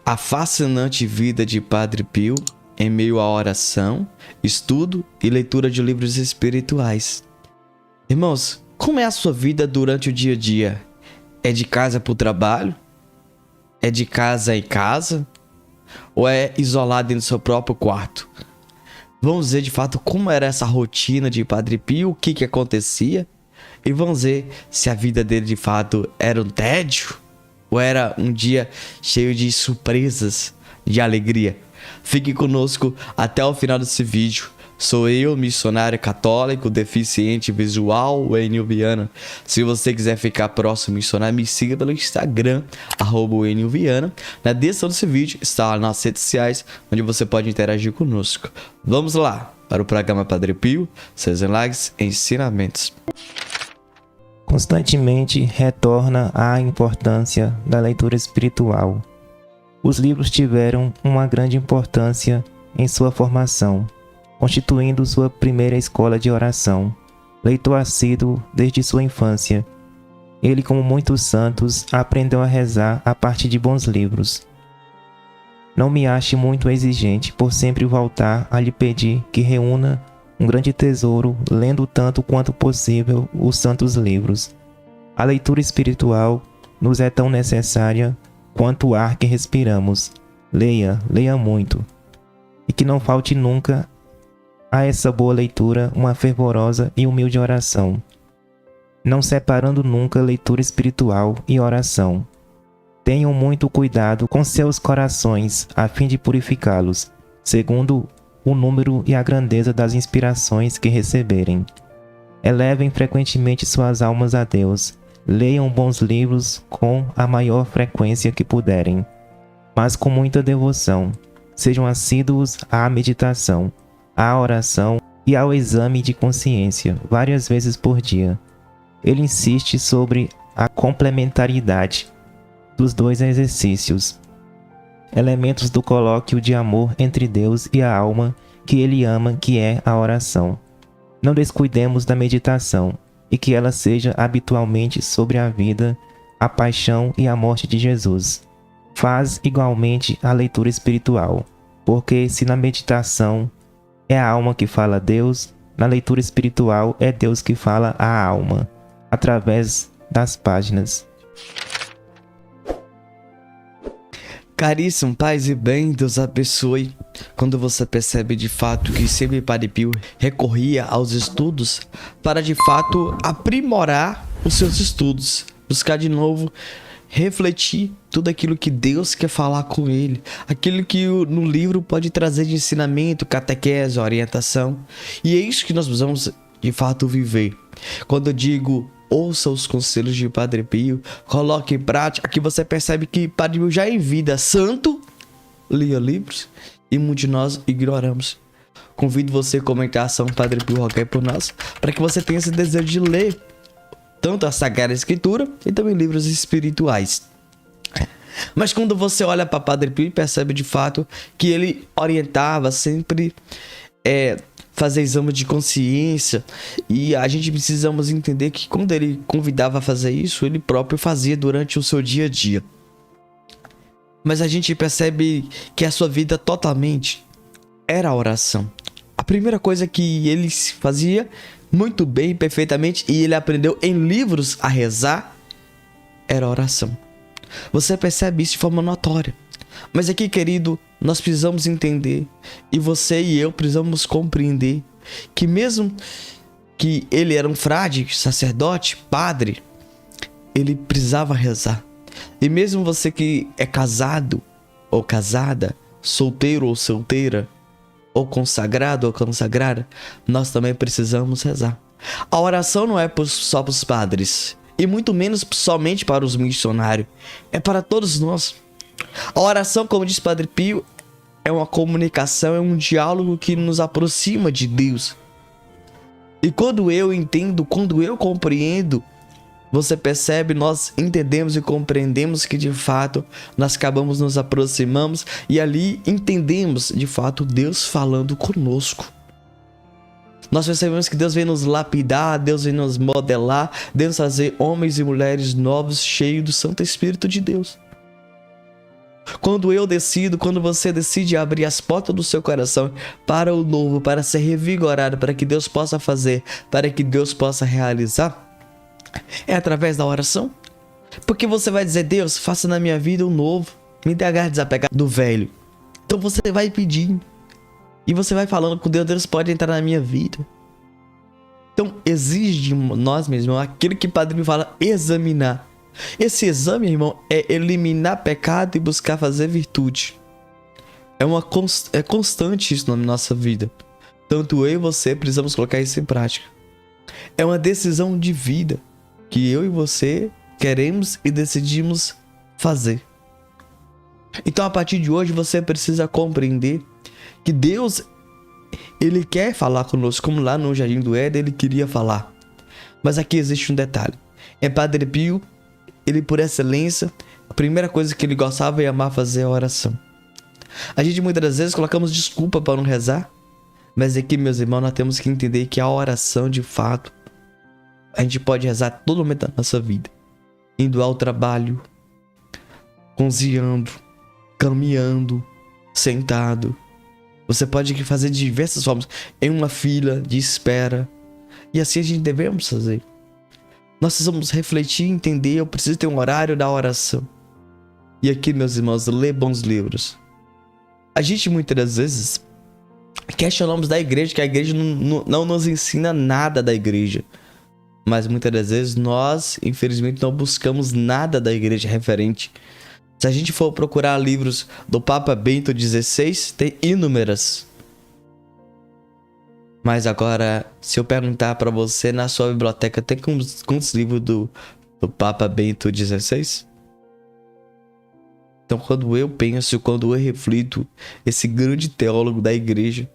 A fascinante vida de Padre Pio em meio à oração, estudo e leitura de livros espirituais. Irmãos, como é a sua vida durante o dia a dia? É de casa para o trabalho? É de casa em casa? Ou é isolado no seu próprio quarto? Vamos ver de fato como era essa rotina de Padre Pio, o que acontecia, e vamos ver se a vida dele de fato era um tédio ou era um dia cheio de surpresas, de alegria. Fique conosco até o final desse vídeo. Sou eu, missionário católico, deficiente visual, Enio Viana. Se você quiser ficar próximo missionário, me siga pelo Instagram, @Enio Viana. Na descrição desse vídeo está nas nossas redes sociais, onde você pode interagir conosco. Vamos lá para o programa Padre Pio, seus likes e ensinamentos. Constantemente retorna à importância da leitura espiritual. Os livros tiveram uma grande importância em sua formação, constituindo sua primeira escola de oração. Leitor assíduo desde sua infância, ele, como muitos santos, aprendeu a rezar a partir de bons livros. Não me ache muito exigente por sempre voltar a lhe pedir que reúna um grande tesouro, lendo tanto quanto possível os santos livros. A leitura espiritual nos é tão necessária quanto o ar que respiramos. Leia muito. E que não falte nunca a essa boa leitura uma fervorosa e humilde oração, não separando nunca leitura espiritual e oração. Tenham muito cuidado com seus corações, a fim de purificá-los, segundo o número e a grandeza das inspirações que receberem. Elevem frequentemente suas almas a Deus. Leiam bons livros com a maior frequência que puderem, mas com muita devoção. Sejam assíduos à meditação, à oração e ao exame de consciência, várias vezes por dia. Ele insiste sobre a complementariedade dos dois exercícios, elementos do colóquio de amor entre Deus e a alma que ele ama, que é a oração. Não descuidemos da meditação, e que ela seja habitualmente sobre a vida, a paixão e a morte de Jesus. Faz igualmente a leitura espiritual, porque se na meditação é a alma que fala a Deus, na leitura espiritual é Deus que fala à alma, através das páginas. Caríssimo, paz e bem, Deus abençoe. Quando você percebe de fato que sempre Padre Pio recorria aos estudos para de fato aprimorar os seus estudos, buscar de novo refletir tudo aquilo que Deus quer falar com ele, aquilo que no livro pode trazer de ensinamento, catequese, orientação. E é isso que nós precisamos de fato viver. Quando eu digo ouça os conselhos de Padre Pio, coloque em prática, aqui você percebe que Padre Pio já em vida santo lia livros e muitos de nós ignoramos. Convido você a comentar a ação Padre Pio rogai por nós, para que você tenha esse desejo de ler tanto a Sagrada Escritura e também livros espirituais. Mas quando você olha para Padre Pio e percebe de fato que ele orientava sempre fazer exame de consciência, e a gente precisamos entender que quando ele convidava a fazer isso, ele próprio fazia durante o seu dia a dia. Mas a gente percebe que a sua vida totalmente era a oração. A primeira coisa que ele fazia muito bem, perfeitamente, e ele aprendeu em livros a rezar, era a oração. Você percebe isso de forma notória. Mas aqui, querido, nós precisamos entender, e você e eu precisamos compreender, que mesmo que ele era um frade, sacerdote, padre, ele precisava rezar. E mesmo você que é casado ou casada, solteiro ou solteira, ou consagrado ou consagrada, nós também precisamos rezar. A oração não é só para os padres, e muito menos somente para os missionários, é para todos nós. A oração, como diz Padre Pio, é uma comunicação, é um diálogo que nos aproxima de Deus. E quando eu entendo, quando eu compreendo, você percebe, nós entendemos e compreendemos que de fato nós acabamos nos aproximamos e ali entendemos de fato Deus falando conosco. Nós percebemos que Deus vem nos lapidar, Deus vem nos modelar, Deus fazer homens e mulheres novos, cheios do Santo Espírito de Deus. Quando você decide abrir as portas do seu coração para o novo, para ser revigorado, para que Deus possa fazer, para que Deus possa realizar, é através da oração. Porque você vai dizer: Deus, faça na minha vida um novo, me dê a garra de desapegar do velho. Então você vai pedindo e você vai falando com Deus: Deus pode entrar na minha vida. Então exige de nós mesmos aquilo que o Padre fala: examinar. Esse exame, irmão, é eliminar pecado e buscar fazer virtude. É constante isso na nossa vida. Tanto eu e você precisamos colocar isso em prática. É uma decisão de vida que eu e você queremos e decidimos fazer. Então, a partir de hoje, você precisa compreender que Deus, Ele quer falar conosco, como lá no Jardim do Éden Ele queria falar. Mas aqui existe um detalhe. Padre Pio, ele por excelência, a primeira coisa que ele gostava e amava fazer é a oração. A gente muitas das vezes colocamos desculpa para não rezar, mas aqui, meus irmãos, nós temos que entender que a oração, de fato, a gente pode rezar todo momento da nossa vida. Indo ao trabalho, cozinhando, caminhando, sentado. Você pode fazer de diversas formas, em uma fila de espera. E assim a gente devemos fazer. Nós precisamos refletir e entender: eu preciso ter um horário da oração. E aqui, meus irmãos, ler bons livros. A gente muitas das vezes questionamos da igreja, que a igreja não nos ensina nada da igreja. Mas muitas das vezes nós, infelizmente, não buscamos nada da igreja referente. Se a gente for procurar livros do Papa Bento XVI, tem inúmeras. Mas agora, se eu perguntar para você, na sua biblioteca, tem quantos livros do Papa Bento XVI? Então, quando eu penso, quando eu reflito, esse grande teólogo da igreja,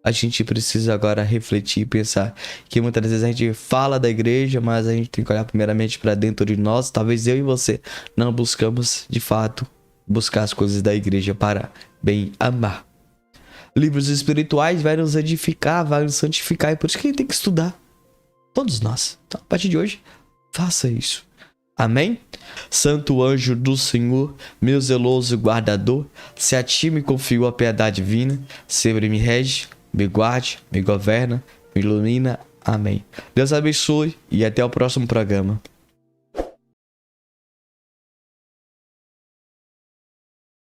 a gente precisa agora refletir e pensar que muitas vezes a gente fala da igreja, mas a gente tem que olhar primeiramente para dentro de nós. Talvez eu e você não buscamos, de fato, buscar as coisas da igreja para bem amar. Livros espirituais vai nos edificar, vai nos santificar, e por isso que a gente tem que estudar. Todos nós. Então, a partir de hoje, faça isso. Amém? Santo anjo do Senhor, meu zeloso guardador, se a ti me confio a piedade divina, sempre me rege, me guarde, me governa, me ilumina. Amém. Deus abençoe e até o próximo programa.